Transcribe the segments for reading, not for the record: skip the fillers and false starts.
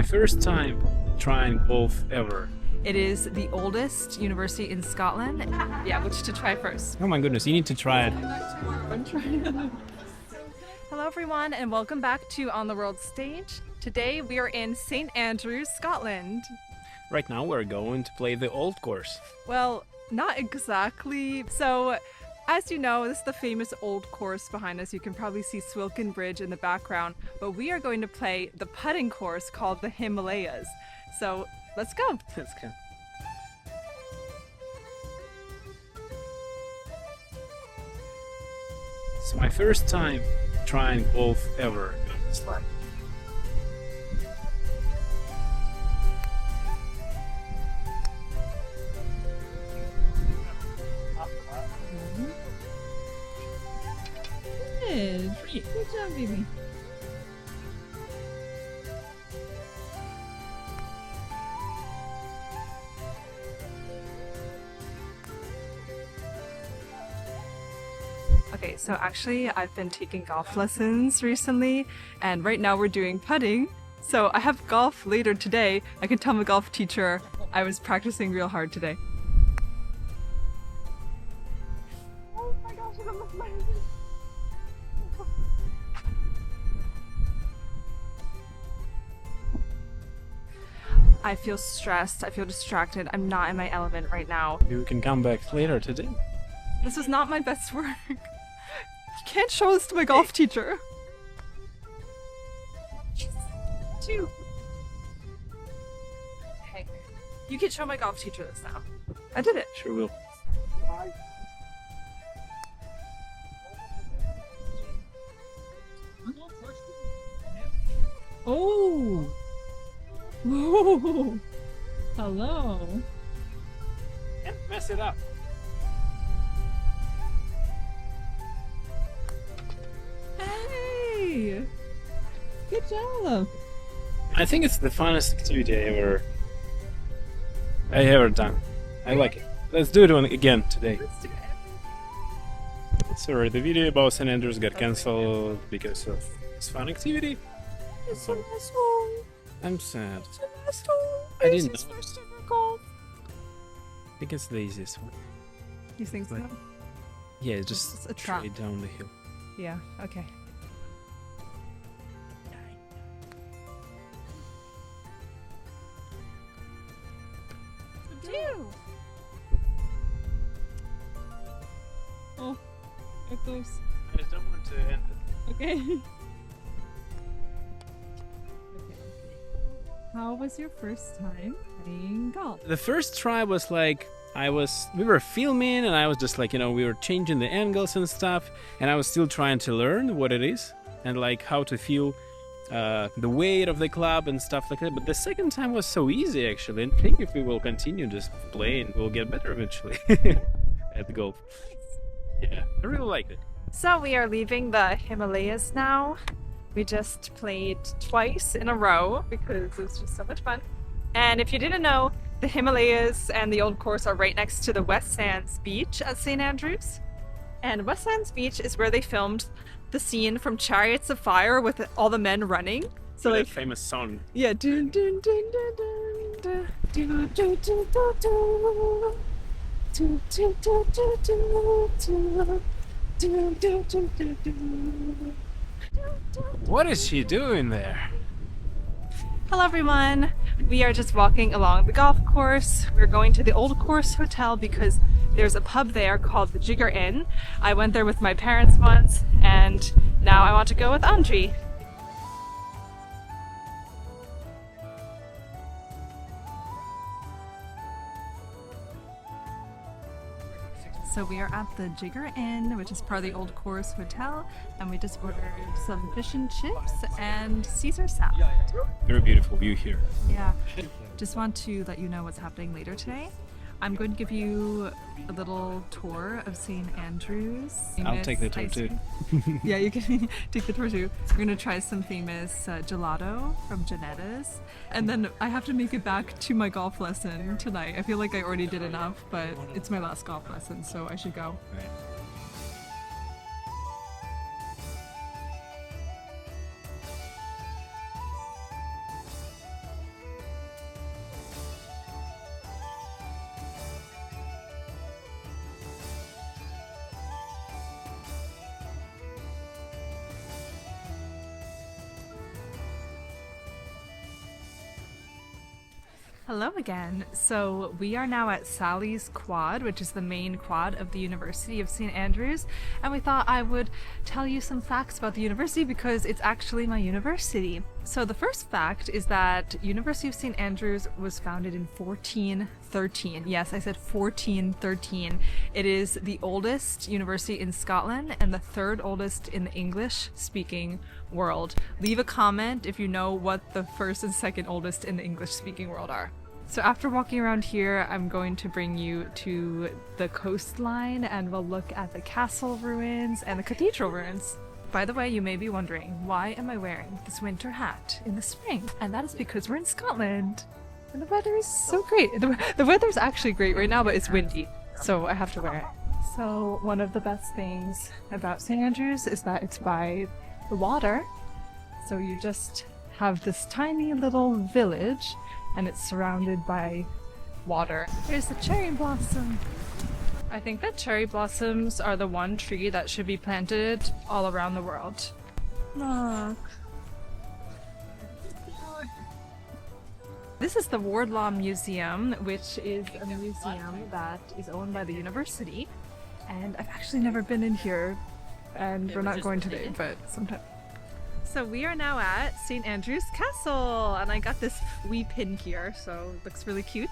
my first time trying golf ever. It is the oldest university in Scotland. Yeah, which to try first? Oh my goodness, you need to try it. Hello everyone and welcome back to On the World Stage. Today we are in St. Andrews, Scotland. Right now we're going to play the old course. Well, not exactly. So, as you know, this is the famous old course behind us. You can probably see Swilken Bridge in the background, but we are going to play the putting course called the Himalayas. So, let's go. Let's go. It's my first time trying golf ever. It's like Good. Good job, baby. Okay, so actually I've been taking golf lessons recently, and right now we're doing putting. So I have golf later today. I can tell my golf teacher I was practicing real hard today. Oh my gosh, I almost landed. I feel stressed, I feel distracted, I'm not in my element right now. you can come back later today. This was not my best work. You can't show this to my golf teacher. Two. Okay. You can show my golf teacher this now. I did it. Sure will. Oh! Whoa! Hello. And mess it up. Hey! Good job! I think it's the funnest activity I ever done. I like it. Let's do it again today. Let's do it. Sorry, the video about St. Andrews got cancelled because of this fun activity. It's the last one. I'm sad. It's the last one. I didn't It's his know. first ever golf. I think it's the easiest one. You think so? But- Yeah, it's just It's a trap. straight down the hill. Yeah, okay. Two. Oh, there it goes. I just don't want to end it. Okay. How was your first time playing golf? The first try was like we were filming and I was just like, we were changing the angles and stuff, and I was still trying to learn what it is and like how to feel the weight of the club and stuff like that. But the second time was so easy actually, and I think if we will continue just playing, we'll get better eventually at the golf. Yeah, I really liked it. So we are leaving the Himalayas now. We just played twice in a row because it was just so much fun. And if you didn't know, the Himalayas and the old course are right next to the West Sands beach at St. Andrews. And West Sands beach is where they filmed the scene from Chariots of Fire with all the men running. So That like, famous song. yeah, dun, dun, dun, dun, dun, dun, dun, dun, dun, dun, dun. Dun, dun, dun, dun, dun, dun. Dun, dun, dun, dun, dun. What is she doing there? Hello everyone! We are just walking along the golf course. We're going to the Old Course Hotel because there's a pub there called the Jigger Inn. I went there with my parents once, and now I want to go with Andrew. So we are at the Jigger Inn, which is part of the Old Course Hotel, and we just ordered some fish and chips and Caesar salad. Very beautiful view here. Yeah. Just want to let you know what's happening later today. I'm going to give you a little tour of St. Andrews. I'll take the tour too. Yeah, you can take the tour too. We're going to try some famous gelato from Jannetta's. And then I have to make it back to my golf lesson tonight. I feel like I already did enough, but it's my last golf lesson, so I should go. Right. Hello again. So we are now at Sally's Quad, which is the main quad of the University of St. Andrews, and we thought I would tell you some facts about the university because it's actually my university. So the first fact is that University of St. Andrews was founded in 1413. Yes, I said 1413. It is the oldest university in Scotland and the third oldest in the English-speaking world. Leave a comment if you know what the first and second oldest in the English-speaking world are. So after walking around here, I'm going to bring you to the coastline and we'll look at the castle ruins and the cathedral ruins. By the way, you may be wondering, why am I wearing this winter hat in the spring? And that is because we're in Scotland. And the weather is so great. The weather's actually great right now, but it's windy, so I have to wear it. So one of the best things about St. Andrews is that it's by the water. So you just have this tiny little village and it's surrounded by water. Here's the cherry blossom. I think that cherry blossoms are the one tree that should be planted all around the world. Look. This is the Wardlaw Museum, which is a museum that is owned by the university. And I've actually never been in here, and we're not going today, but sometime. So we are now at St. Andrews Castle, and I got this wee pin here, so it looks really cute.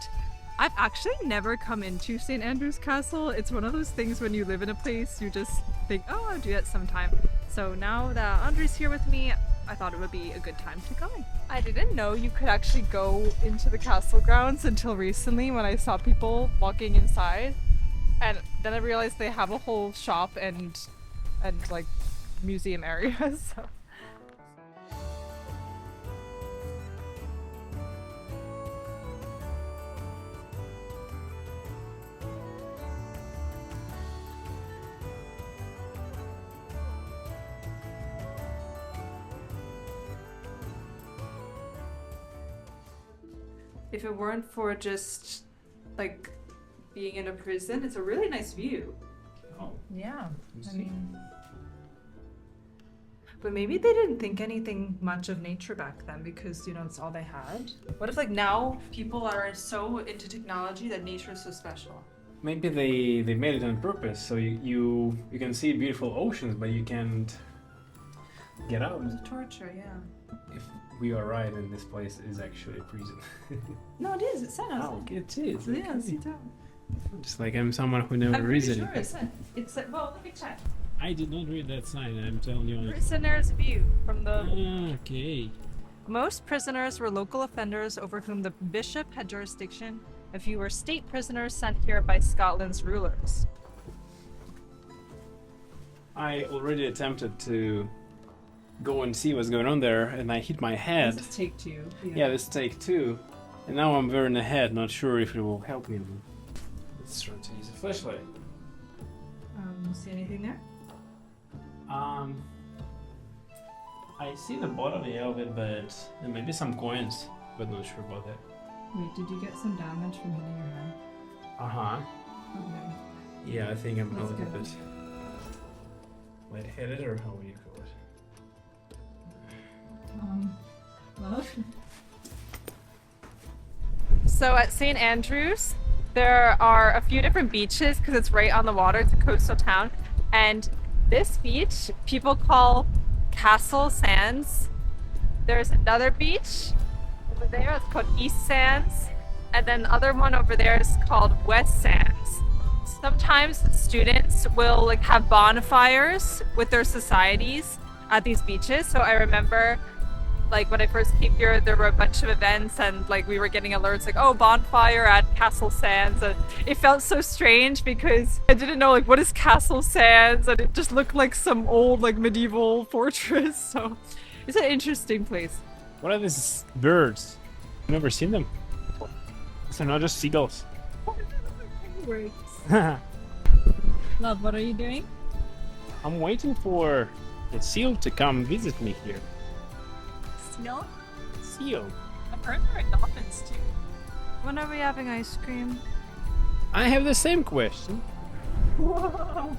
I've actually never come into St. Andrews Castle. It's one of those things when you live in a place, you just think, oh, I'll do that sometime. So now that Andre's here with me, I thought it would be a good time to go in. I didn't know you could actually go into the castle grounds until recently when I saw people walking inside. And then I realized they have a whole shop and like museum areas. So. If it weren't for just like being in a prison, it's a really nice view. Oh. Yeah, I mean, but maybe they didn't think anything much of nature back then because, you know, it's all they had. What if like now people are so into technology that nature is so special? Maybe they made it on purpose, so you can see beautiful oceans, but you can't get out. It's torture, yeah. If we are right, and this place is actually a prison. No, it is. It's set outside. Oh, it is. Yeah, it's set out. Just like I'm someone who never reads it. I'm pretty sure it's set. Well, let me check. I did not read that sign, I'm telling you honestly. Prisoner's view from the... Okay. Most prisoners were local offenders over whom the bishop had jurisdiction. A few were state prisoners sent here by Scotland's rulers. I already attempted to go and see what's going on there, and I hit my head. This is take two. Yeah, this is take two. And now I'm wearing a head, not sure if it will help me. Let's try to use a flashlight. See anything there? I see the bottom of it, but and maybe some coins, but not sure about that. Wait, did you get some damage from hitting your head? Uh-huh. Okay. Yeah, I think I'm a That's little good. bit lightheaded, or how would you call it? Love? So at St. Andrews, there are a few different beaches because it's right on the water. It's a coastal town. And this beach, people call Castle Sands. There's another beach over there. It's called East Sands. And then the other one over there is called West Sands. Sometimes students will like have bonfires with their societies at these beaches. So I remember like when I first came here, there were a bunch of events and like we were getting alerts like, oh, bonfire at Castle Sands. And it felt so strange because I didn't know like what is Castle Sands, and it just looked like some old like medieval fortress. So it's an interesting place. What are these birds? I've never seen them. These are not just seagulls. Love, what are you doing? I'm waiting for the seal to come visit me here. Seal? Seal? I've heard there are dolphins too. When are we having ice cream? I have the same question. Whoa!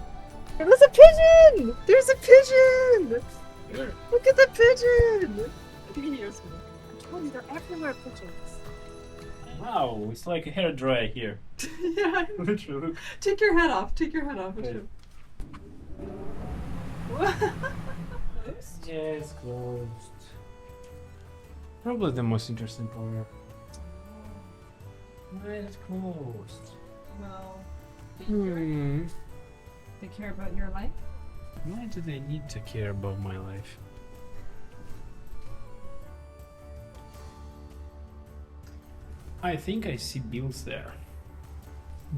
There's a pigeon! There's a pigeon! Where? Look at the pigeon! I told you, they're everywhere, pigeons. Wow, it's like a hair dryer here. Yeah. Literally. Take your hat off. Take your hat off. Okay. Yeah, it's closed. Probably the most interesting part. Why is it closed? Well, They care about your life? Why do they need to care about my life? I think I see bills there.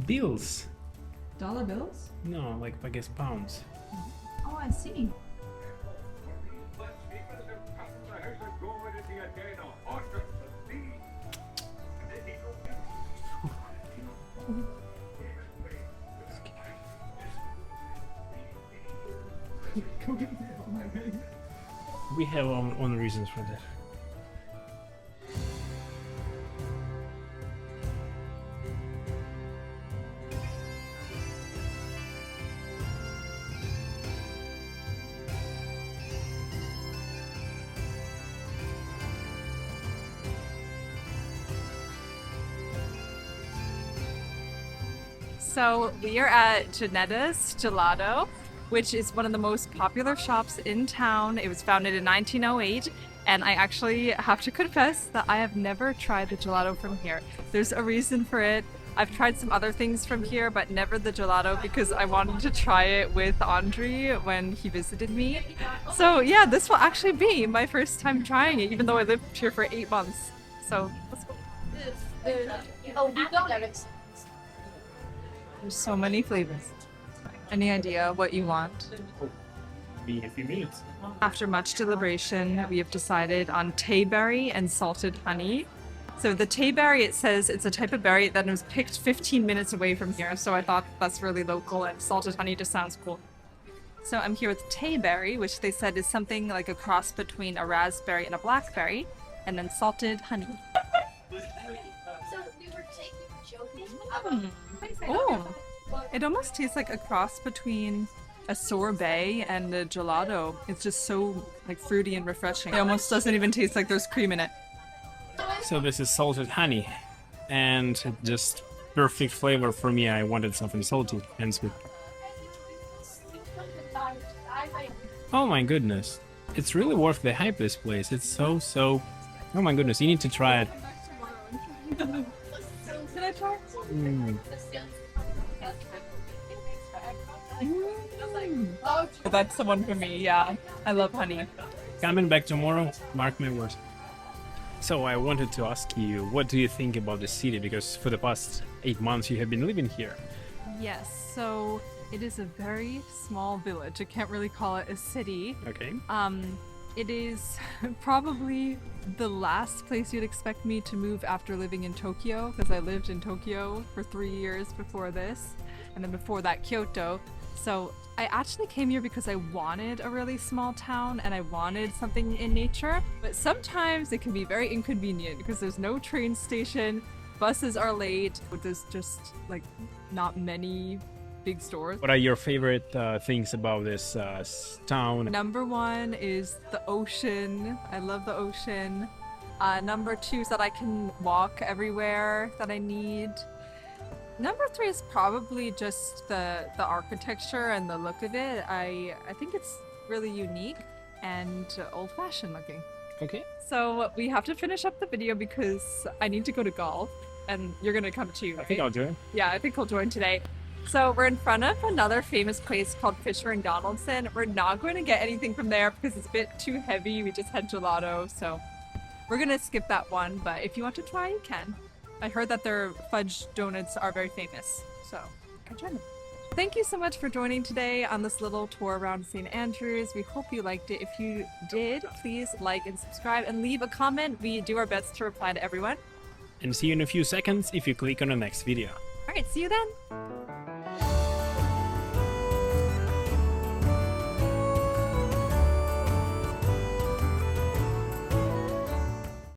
Bills? dollar bills? No, like I guess pounds. Oh, I see. We have our own reasons for that. So we are at Jannetta's Gelato, which is one of the most popular shops in town. It was founded in 1908, and I actually have to confess that I have never tried the gelato from here. There's a reason for it. I've tried some other things from here, but never the gelato because I wanted to try it with Andre when he visited me. So yeah, this will actually be my first time trying it, even though I lived here for 8 months. So let's go. There's so many flavors. Any idea what you want? Be a few minutes. After much deliberation, we have decided on tayberry and salted honey. So the tayberry, it says it's a type of berry that was picked 15 minutes away from here, so I thought that's really local, and salted honey just sounds cool. So I'm here with tayberry, which they said is something like a cross between a raspberry and a blackberry, and then salted honey. So we were joking. Oh, it almost tastes like a cross between a sorbet and a gelato. It's just so like fruity and refreshing. It almost doesn't even taste like there's cream in it. So this is salted honey, and just perfect flavor for me. I wanted something salty and sweet. Oh my goodness, it's really worth the hype. This place, it's so. Oh my goodness, you need to try it. Can I try? That's the one for me. Yeah, I love honey. Coming back tomorrow, mark my words. So I wanted to ask you, what do you think about the city? Because for the past 8 months you have been living here. Yes, so it is a very small village. I can't really call it a city. Okay. It is probably the last place you'd expect me to move after living in Tokyo, because I lived in Tokyo for 3 years before this, and then before that Kyoto. So I actually came here because I wanted a really small town and I wanted something in nature, but sometimes it can be very inconvenient because there's no train station, buses are late, but there's just like not many big stores. What are your favorite things about this town? Number one is the ocean. I love the ocean. Number two is that I can walk everywhere that I need. Number three is probably just the architecture and the look of it. I think it's really unique and old-fashioned looking. Okay. So we have to finish up the video because I need to go to golf, and you're gonna come too, right? I think I'll do it. Yeah, I think I'll join today. So we're in front of another famous place called Fisher and Donaldson. We're not going to get anything from there because it's a bit too heavy. We just had gelato, so we're gonna skip that one. But if you want to try, you can. I heard that their fudge donuts are very famous, so come try them. Thank you so much for joining today on this little tour around St. Andrews. We hope you liked it. If you did, please like and subscribe and leave a comment. We do our best to reply to everyone. And see you in a few seconds if you click on the next video. All right, see you then.